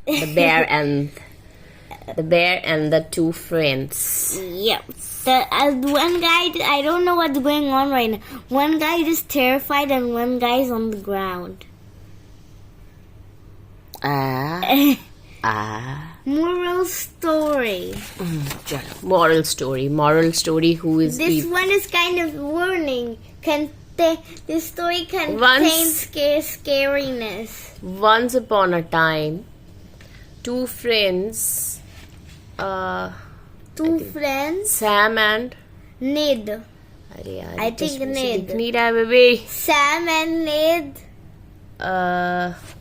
The bear and the two friends. Yep. One guy, I don't know what's going on right now. One guy is terrified and one guy is on the ground. Moral story. Moral story. Who is This one is kind of warning. This story contains scariness. Once upon a time, two friends, Sam and Ned. I think Ned. Need a baby. Sam and Ned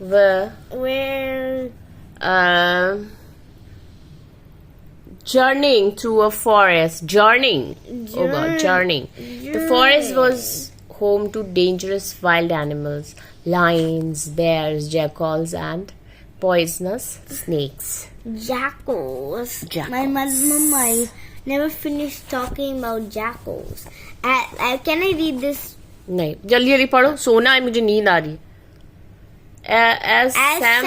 were journeying through a forest. Journeying. The forest was home to dangerous wild animals, lions, bears, jackals, and poisonous snakes. Jackals. My mama never finished talking about jackals. Can I read this? नहीं, जल्दी पढ़ो. सोना है, मुझे नींद आ रही है. As Sam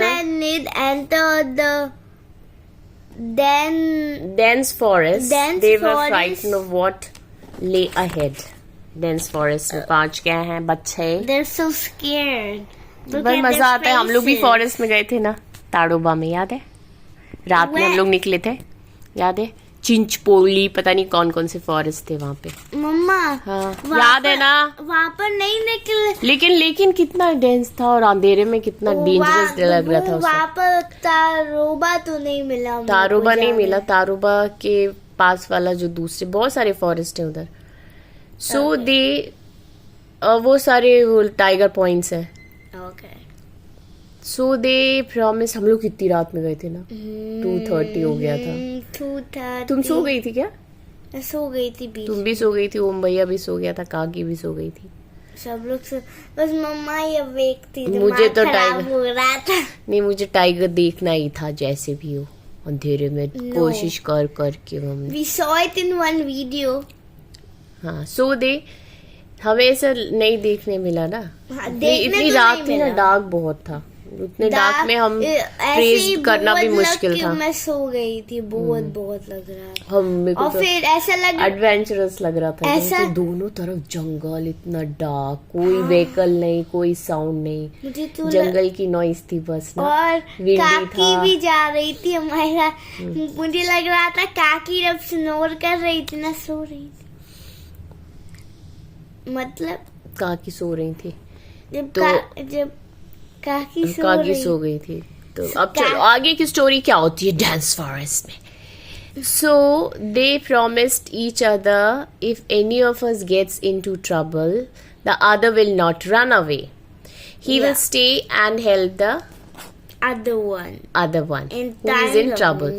and Ned entered the dense forest, they were frightened of what lay ahead. Dense forest में 5 क्या हैं? बच्चे. They're so scared. बस मजा आता है. हम लोग भी फॉरेस्ट में गए थे ना, ताड़ोबा में, याद है? रात में हम लोग निकले थे, याद है? चिंचपोली, पता नहीं कौन कौन से फॉरेस्ट थे वहाँ पे. मम्मा, हाँ, याद है ना? वहाँ पर नहीं निकले. लेकिन कितना डेंस था और अंधेरे में कितना डेंजरस लग रहा था. वहाँ पर तारोबा तो नहीं मिला. तारोबा नहीं मिला. तारोबा के पास वाला जो दूसरे बहुत सारे फॉरेस्ट है उधर. सो दे वो सारे टाइगर पॉइंट्स है. सो दे प्रॉमिस. हम लोग कितनी रात में गए थे ना? 2:30 हो गया था. 2:30. तुम सो गई थी क्या? सो गई थी. तुम भी सो गई थी, ओम भैया भी सो गया था, काकी भी सो गई थी, सब लोग बस मम्मा ही अवेक थी. मुझे तो टाइगर हो रहा था. नहीं, मुझे टाइगर देखना ही था जैसे भी हो, अंधेरे में कोशिश करके हम. We saw it in one video. हाँ, सो दे हमें ऐसा नहीं देखने मिला ना. इतनी तो रात थी ना, डार्क बहुत था. उतने डार्क में हम ट्रेस करना भी मुश्किल था. मैं सो गई थी. बहुत लग रहा था. और फिर ऐसा लग एडवेंचरस लग रहा था. ऐसा दोनों तरफ जंगल, इतना डार्क, कोई व्हीकल नहीं, कोई साउंड नहीं. मुझे तो जंगल की नॉइस थी बस ना. और काकी भी जा रही थी हमारे साथ. मुझे लग रहा था काकी जब स्नोर कर रही थी ना, सो रही थी. मतलब काकी सो रही थी. जब काकी सो गई थी. तो अब चलो आगे की स्टोरी क्या होती है डेंस फॉरेस्ट में. So they promised each other if any of us gets into trouble the other will not run away. He will stay and help the other one who is in trouble.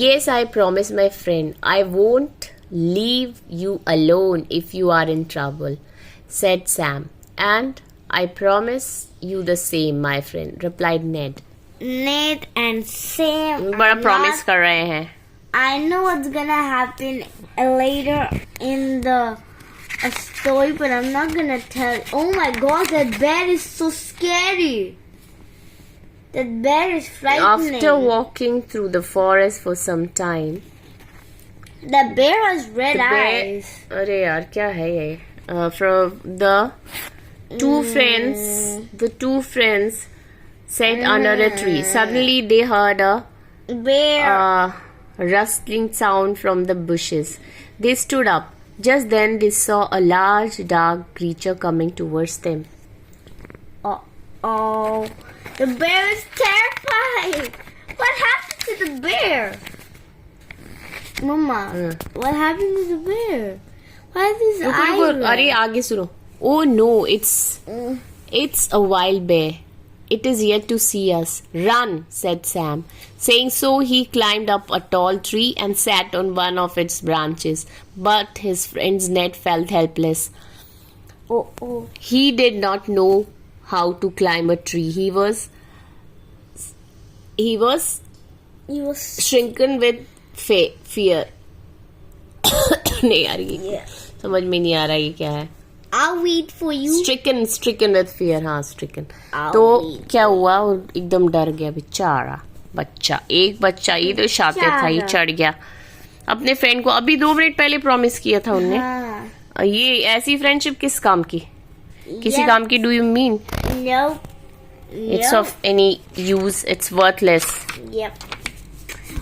Yes, I promise my friend, I won't leave you alone if you are in trouble, said Sam. And I promise you the same, my friend, replied Ned. Ned and Sam बड़ा promise कर रहे हैं. I know what's gonna happen later in the story, but I'm not gonna tell. Oh my god, that bear is so scary. That bear is frightening. After walking through the forest for some time, the bear has red eyes. अरे यार क्या है ये? From the two friends sat under a tree. Suddenly they heard a bear rustling sound from the bushes. They stood up. Just then they saw a large dark creature coming towards them. Oh, the bear is terrified. What happened to the bear? Mama, what happened to the bear? Why is his eyes red? अरे आगे सुनो. Oh no, it's a wild bear. It is yet to see us. Run, said Sam. Saying so, he climbed up a tall tree and sat on one of its branches. But his friend Ned felt helpless. He did not know how to climb a tree. He was shrunken with fear. नहीं आ रही है. समझ में नहीं आ रहा ये क्या है. I'll wait for you. stricken with fear. हाँ, stricken. I'll तो wait. क्या हुआ, वो एकदम डर गया बेचारा बच्चा. एक बच्चा ये तो शातिर था, ये चढ़ गया अपने फ्रेंड को. अभी 2 मिनट पहले प्रॉमिस किया था उनने. हाँ. ये ऐसी फ्रेंडशिप किस काम की, किसी Yep. काम की? Do you mean Nope. it's Nope. of any use? It's worthless. Yep.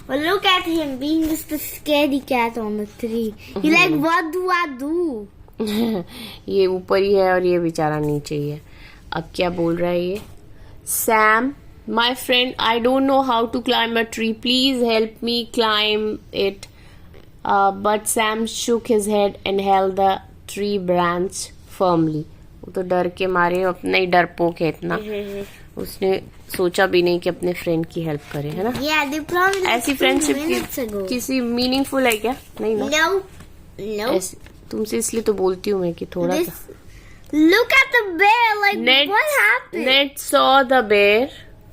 Well, look at him being just a scaredy cat on the tree. He's like, what do I do? ये ऊपर ही है और ये बेचारा नीचे ही है. अब क्या बोल रहा है ये? Sam, my friend, I don't know how to climb a tree. Please help me climb it. But Sam shook his head and held the tree branch firmly. वो तो डर के मारे, अपना ही डरपोक है इतना. उसने सोचा भी नहीं कि अपने फ्रेंड की हेल्प करे, है ना? Yeah, they promised ऐसी 2 फ्रेंडशिप minutes ago. किसी मीनिंगफुल है क्या? नहीं ना. Nope. Nope. तुमसे इसलिए तो बोलती हूँ मैं कि थोड़ा This, सा. look at the bear. Like, Ned, what happened? Ned saw the bear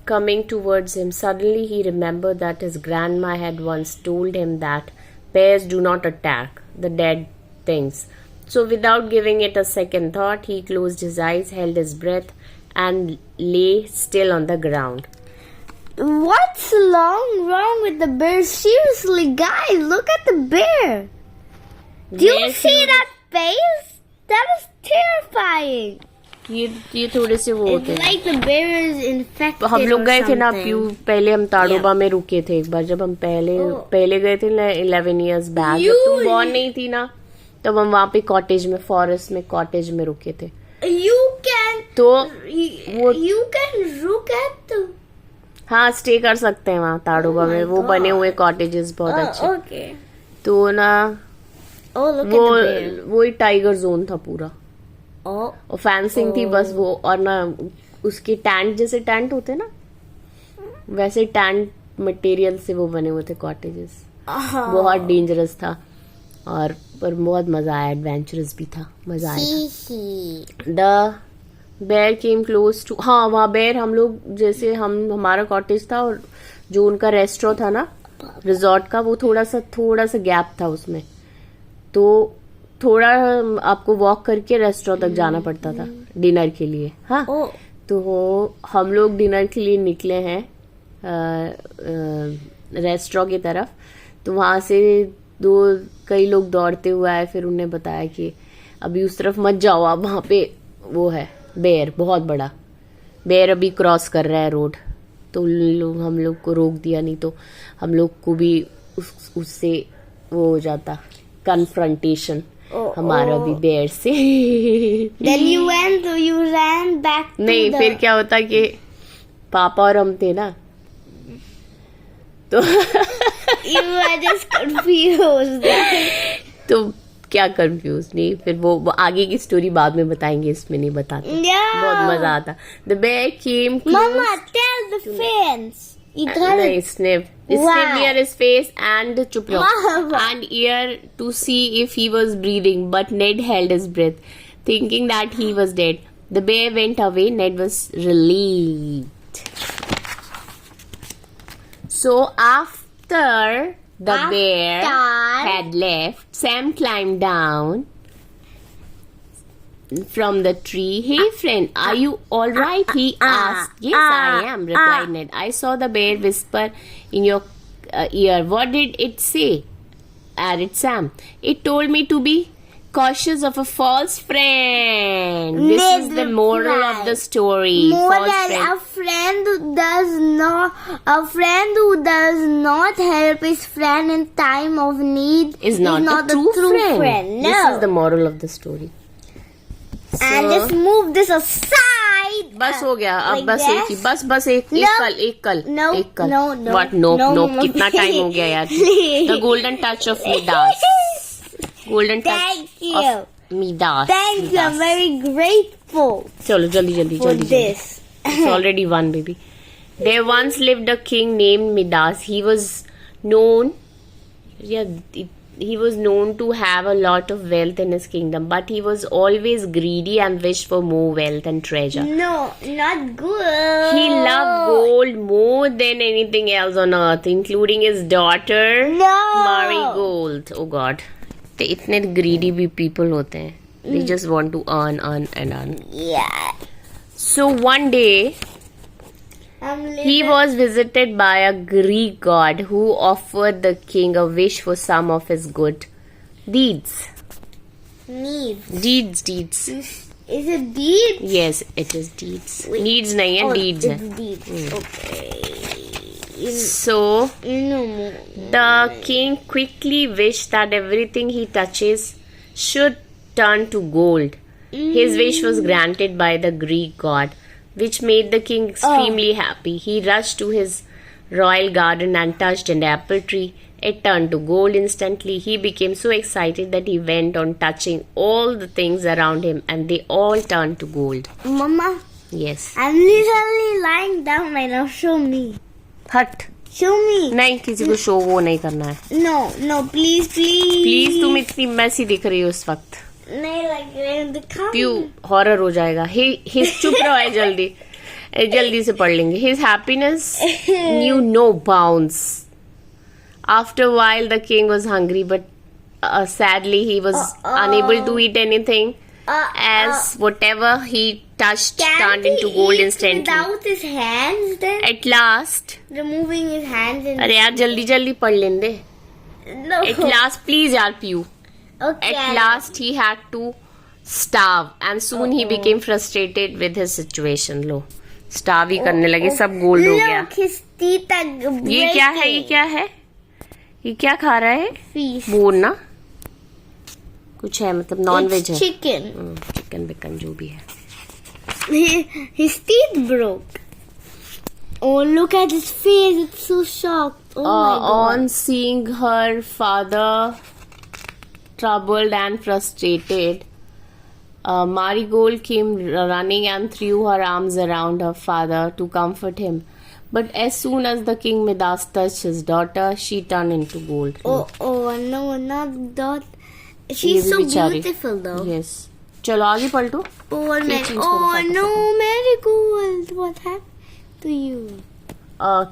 coming towards him. Suddenly he remembered that his grandma had once told him that bears do not attack the dead things. So without giving it a second thought, he closed his eyes, held his breath, and lay still on the ground. What's wrong with the bear? Seriously, guys, look at the bear. Do you Yes, see that face? That is terrifying. ये थोड़े से वो होते It's हैं. like the bear is infected. हम लोग or गए थे ना something. प्यू, पहले हम ताड़ोबा में रुके थे एक बार. जब हम Oh. पहले गए थे ना 11 years बैक, जब तुम born नहीं थी ना, तब हम वहाँ पे कॉटेज में, फॉरेस्ट में कॉटेज में रुके थे. You can. तो You, you can look at the. हाँ, स्टे कर सकते हैं वहाँ ताड़ोबा Oh my में. वो God. बने हुए कॉटेजेस बहुत अच्छे. Okay. तो ना Oh, look वो at the bear. वो ही टाइगर जोन था पूरा. Oh. और फेंसिंग थी बस वो. और ना उसके टेंट, जैसे टेंट होते ना, वैसे टेंट मटेरियल से वो बने हुए थे कॉटेजेस. बहुत डेंजरस था और पर बहुत मजा आया. एडवेंचरस भी था, मजा आया. The bear came close to. हाँ, वहाँ बेयर, हम लोग जैसे हमारा कॉटेज था और जो उनका रेस्टोरेंट था ना रिजॉर्ट का, वो थोड़ा सा गैप था उसमें. तो थोड़ा आपको वॉक करके रेस्टोरेंट तक जाना पड़ता था डिनर के लिए. हाँ. Oh. तो हम लोग डिनर के लिए निकले हैं रेस्टोरेंट की तरफ. तो वहां से कई लोग दौड़ते हुए आए. फिर उन्हें बताया कि अभी उस तरफ मत जाओ आप, वहां पे वो है बेयर, बहुत बड़ा बेयर अभी क्रॉस कर रहा है रोड. तो हम लोग को रोक दिया, नहीं तो हम लोग को भी उससे वो हो जाता, कन्फ्रंटेशन हमारा भी बेयर से. Then you ran back to नहीं, फिर क्या होता कि पापा और हम थे ना, तो You were just confused. तो क्या कंफ्यूज नहीं. फिर वो आगे की स्टोरी बाद में बताएंगे, इसमें नहीं बताते. Yeah. बहुत मजा आता. The bear came Mama, tell the fans. नहीं, sniff near his face and चुप रहो, and ear to see if he was breathing, but Ned held his breath, thinking that he was dead. The bear went away. Ned was relieved. So after the bear had left, Sam climbed down from the tree. Hey friend, are you all right? He asked. Yes, I am, replied Ned. I saw the bear whisper in your ear. What did it say? Added Sam. It told me to be cautious of a false friend. This is the moral of the story. False friend. A friend who does not help his friend in time of need is not a true friend. No. This is the moral of the story. And let's move this aside. बस हो गया. अब Like बस this? एक ही, बस एक कल. No, एक कल. no. What? Nope. Mama, कितना टाइम हो गया यार. The golden touch of Midas. Golden touch Thank you. of Midas. Thank you. I'm very grateful चलो जल्दी. for this. It's already one, baby. There once lived a king named Midas. He was known to have a lot of wealth in his kingdom, but he was always greedy and wished for more wealth and treasure. No, not good. He loved gold more than anything else on earth, including his daughter No. Marigold. Oh God, इतने greedy भी people होते हैं. They just want to earn and earn. Yeah. So one day, he was visited by a Greek god who offered the king a wish for some of his good deeds. Needs. Deeds. Is it deeds? Yes, it is deeds. Wait. Needs nahi hai, deeds hai. It's deeds. Okay. So, No. the king quickly wished that everything he touches should turn to gold. His wish was granted by the Greek god, which made the king extremely happy. He rushed to his royal garden and touched an apple tree. It turned to gold instantly. He became so excited that he went on touching all the things around him, and they all turned to gold. Mama, Yes. I'm literally lying down right now. Show me. हट. Show me. नहीं, किसी को show वो नहीं करना है. No, please. Please तुम इतनी मैसी दिख रही हो इस वक्त. नहीं लग रहे हैं दिखा. प्यू हॉरर हो जाएगा. चुप रहो है जल्दी से पढ़ लेंगे. His happiness knew no bounds. After a while, the king was hungry, but sadly he was unable to eat anything, as whatever he touched turned into gold instantly. Without his hands, then At last, removing his hands and अरे यार जल्दी पढ़ लेने दे. no. At last, please यार प्यू. Okay. At last, he had to starve, and soon he became frustrated with his situation. Low, starve ही करने लगे, सब gold हो गया. Look, his teeth are ये क्या है? ये क्या खा रहा है? Fish. बोन ना कुछ है, मतलब नॉन वेज है. Chicken. चिकन बिकन जो भी है. His teeth broke. Oh, look at his face. It's so shocked. Oh my God. On seeing her father troubled and frustrated, Marigold came running and threw her arms around her father to comfort him. But as soon as the King Midas touched his daughter, she turned into gold. Oh, no, not that. ये She's भी so बेचारी. beautiful though. Yes. चलो आगे पलटो. Oh, change करो, no, Marigold. What happened to you?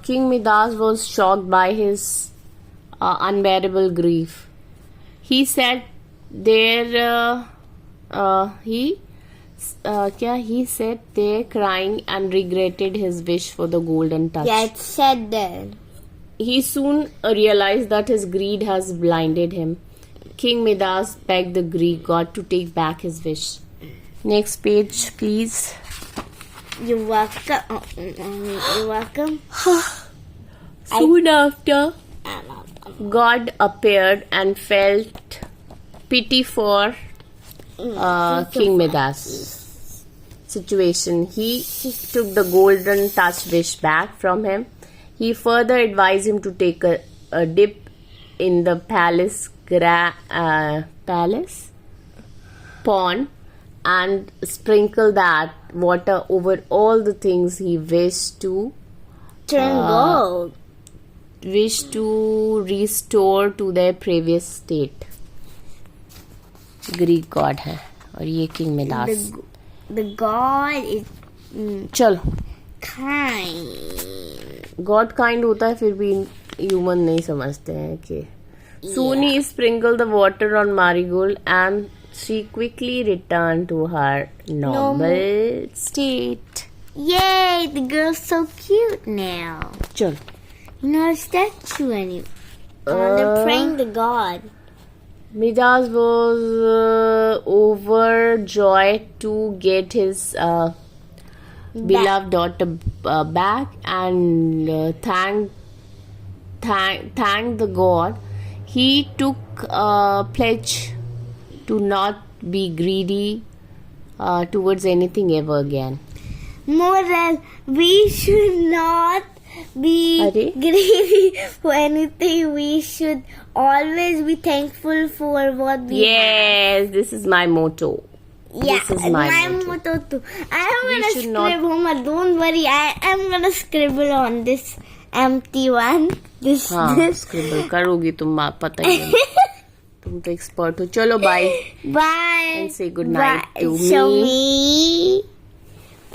King Midas was shocked by his unbearable grief. He said he sat there crying and regretted his wish for the golden touch. Yeah, it's said there. He soon realized that his greed has blinded him. King Midas begged the Greek god to take back his wish. Next page, please. You're welcome. You're welcome. Soon after, God appeared and felt pity for King Midas' situation. He took the golden touch wish back from him. He further advised him to take a dip in the palace pond and sprinkle that water over all the things he wished to restore to their previous state. Greek god है और ये King Midas. The god is चलो kind. God kind होता है फिर भी human नहीं समझते हैं कि. Soon he sprinkled the water on Marigold and she quickly returned to her normal state. Yay, the girl's so cute now. चलो. You know, a statue anyway. They're praying the god. Midas was overjoyed to get his beloved daughter back and thanked the god. He took a pledge to not be greedy towards anything ever again. Moral, we should not be greedy for anything. We should always be thankful for what we have. Yes, this is my motto. Yeah, this is my motto too. I am gonna scribble, Mama. Don't worry. I am gonna scribble on this empty one. This. Scribble करोगी तुम, पता ही नहीं. तुम तो expert हो. चलो bye. Bye. And say good night to Show me. me.